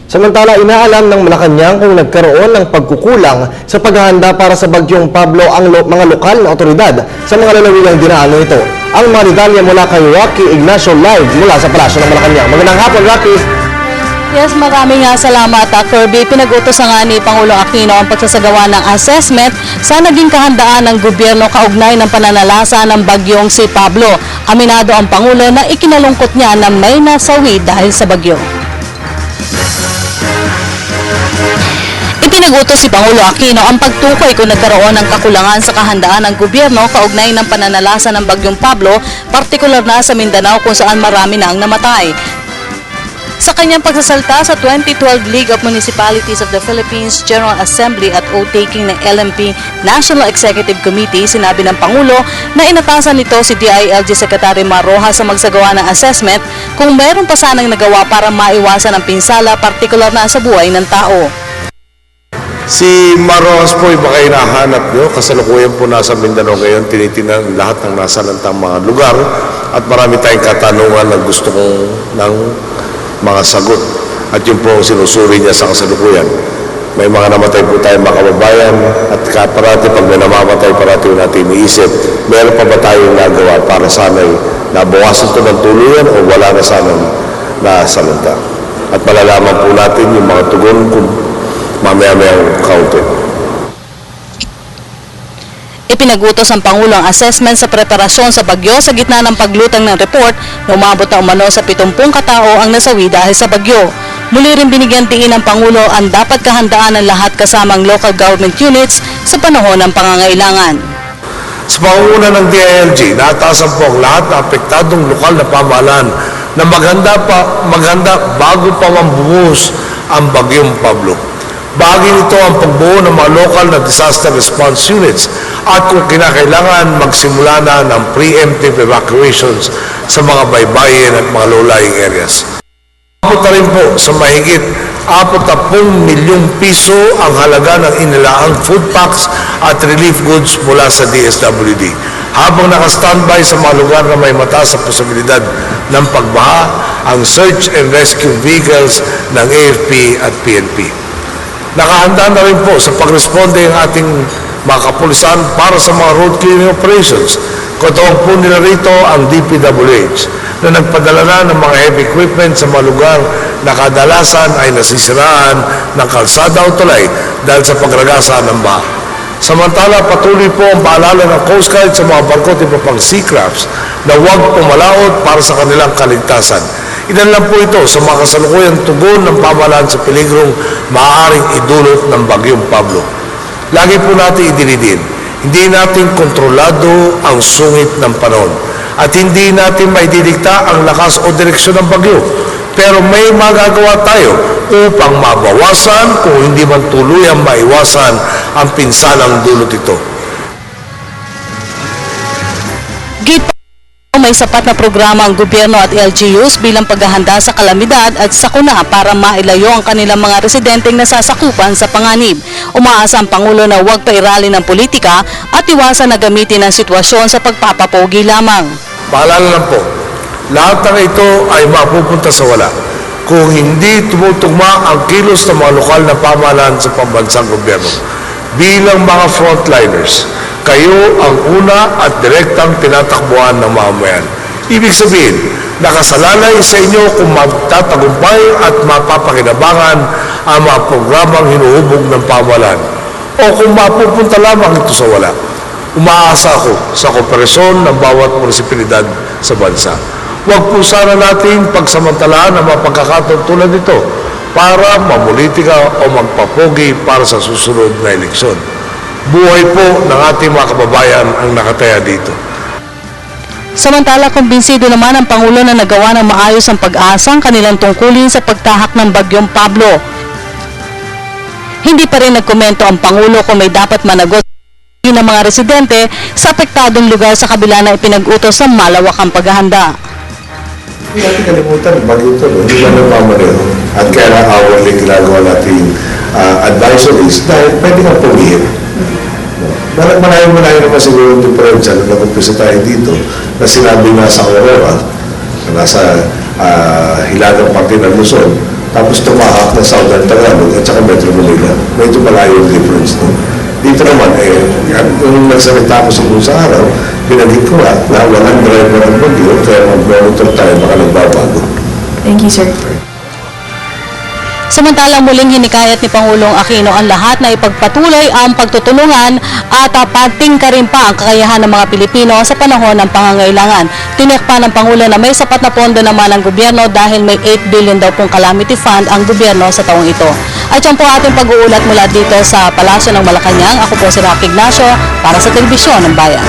Samantala, inaalam ng Malacanang kung nagkaroon ng pagkukulang sa paghahanda para sa bagyong Pablo ang mga lokal na otoridad sa mga lalawigang dinaanan ito. Ang mga detalye mula kay Rocky Ignacio live mula sa Palasyo ng Malacanang. Magandang hapon, Rocky! Yes, maraming salamat, Kirby. Pinag-utos nga ni Pangulong Aquino ang pagsasagawa ng assessment sa naging kahandaan ng gobyerno kaugnay ng pananalasa ng bagyong si Pablo. Aminado ang Pangulo na ikinalungkot niya na may nasawi dahil sa bagyo. Ipinag-utos si Pangulo Aquino ang pagtukoy kung nagkaroon ng kakulangan sa kahandaan ng gobyerno kaugnay ng pananalasa ng bagyong Pablo, partikular na sa Mindanao kung saan marami na ang namatay. Sa kanyang pagsasalta sa 2012 League of Municipalities of the Philippines General Assembly at oath-taking ng LMP National Executive Committee, sinabi ng Pangulo na inatasan nito si DILG Secretary Mar Rojas sa magsagawa ng assessment kung mayroon pa sanang nagawa para maiwasan ang pinsala, partikular na sa buhay ng tao. Si Mar Rojas po, baka hinahanap nyo, kasalukuyan po nasa Mindanao ngayon, tinitingnan lahat ng nasa lantang mga lugar at marami tayong katanungan na gusto kong ng mga sagot. At yun po ang sinusuri niya sa kasalukuyan. May mga namatay po tayong mga kababayan at parati pag may namamatay, parati natin iniisip, meron pa ba tayong nagawa para sana'y nabawasan ito ng tuluyan o wala na sanang nasalanta. At malalaman po natin yung mga tugon kung mamaya-mayang kaunti. Ipinag-utos ng Pangulo ang assessment sa preparasyon sa bagyo sa gitna ng paglutang ng report na umabot na umano sa 70 katao ang nasawi dahil sa bagyo. Muli rin binigyan tiin ng Pangulo ang dapat kahandaan ng lahat kasamang local government units sa panahon ng pangangailangan. Sa pangunguna ng DILG, naatasan po ang lahat na apektadong lokal na pamahalaan na maghanda bago pa mambuhos ang bagyong Pablo. Bahagi nito ang pagbuo ng mga local na disaster response units at kung kinakailangan magsimula na ng preemptive evacuations sa mga baybayin at mga low-lying areas. Abot na rin po sa mahigit 40 milyong piso ang halaga ng inilaang food packs at relief goods mula sa DSWD habang naka-standby sa mga lugar na may mataas sa posibilidad ng pagbaha ang search and rescue vehicles ng AFP at PNP. Nakahanda na rin po sa pagresponde ang ating mga kapulisan para sa mga road clearing operations. Katuwang po nila rito ang DPWH na nagpadala na ng mga heavy equipment sa mga lugar na kadalasan ay nasisiraan ng kalsada o tulay dahil sa pagragasa ng baha. Samantala, patuloy po ang paalala ng Coast Guard sa mga barko at iba pang sea crafts na huwag pumalaot para sa kanilang kaligtasan. Ilan lang po ito sa mga kasalukuyang tugon ng pamahalaan sa peligrong maaaring idulot ng bagyong Pablo. Lagi po natin idinidin, hindi natin kontrolado ang sungit ng panahon at hindi natin maididikta ang lakas o direksyon ng bagyo. Pero may magagawa tayo upang mabawasan kung hindi man tuluyang maiwasan ang pinsalang dulot ito. May sapat na programa ang gobyerno at LGUs bilang paghahanda sa kalamidad at sakuna para mailayo ang kanilang mga residenteng nasasakupan sa panganib. Umaasa ang Pangulo na huwag pairali ng politika at iwasan na gamitin ang sitwasyon sa pagpapapogi lamang. Paalala lang po, lahat ng ito ay mapupunta sa wala kung hindi tumutugma ang kilos ng mga lokal na pamahalaan sa pambansang gobyerno. Bilang mga frontliners, kayo ang una at direktang tinatakbuhan ng mamamayan. Ibig sabihin, nakasalalay sa inyo kung magtatagumpay at mapapakinabangan ang mga programang hinuhubog ng pamahalaan o kung mapupunta lamang ito sa wala. Umaasa ako sa kooperasyon ng bawat munisipalidad sa bansa. Huwag po sana natin pagsamantalaan ang mga pagkakataon tulad nito para mamulitika o magpapogi para sa susunod na eleksyon. Buhay po ng ating mga kababayan ang nakataya dito. Samantala, kumbinsido naman ang Pangulo na nagawa ng maayos ang pag-asang kanilang tungkulin sa pagtahak ng bagyong Pablo. Hindi pa rin nagkomento ang Pangulo kung may dapat managot ng mga residente sa apektadong lugar sa kabila na ipinag-utos ng malawakang paghahanda. Hindi natin kalimutan, bagyo ito, hindi ba nagmamaneho? At kaya na hourly ginagawa natin advisories dahil pwede kang pumihin. Malayo naman siguro yung differential na nag-umpisa tayo dito na sinabi na sa Aurora, na nasa hilagang parte ng Luzon, tapos tumahak na Southern Tagalog at saka Metro Manila. Medyo malayo yung difference nun. Dito naman, yung nagsalita ko sa araw, pinagit ko nga na walang driver ang bagyo, kaya mag-monitor tayo, baka nagbabago. Thank you, sir. Samantalang muling hinikayat ni Pangulong Aquino ang lahat na ipagpatuloy ang pagtutulungan at pagtingkarin pa ang kakayahan ng mga Pilipino sa panahon ng pangangailangan. Tiniyak pa ng Pangulo na may sapat na pondo naman ang gobyerno dahil may 8 billion daw pong calamity fund ang gobyerno sa taong ito. At yan po ating pag-uulat mula dito sa Palasyo ng Malacanang. Ako po si Rocky Ignacio para sa Telebisyon ng Bayan.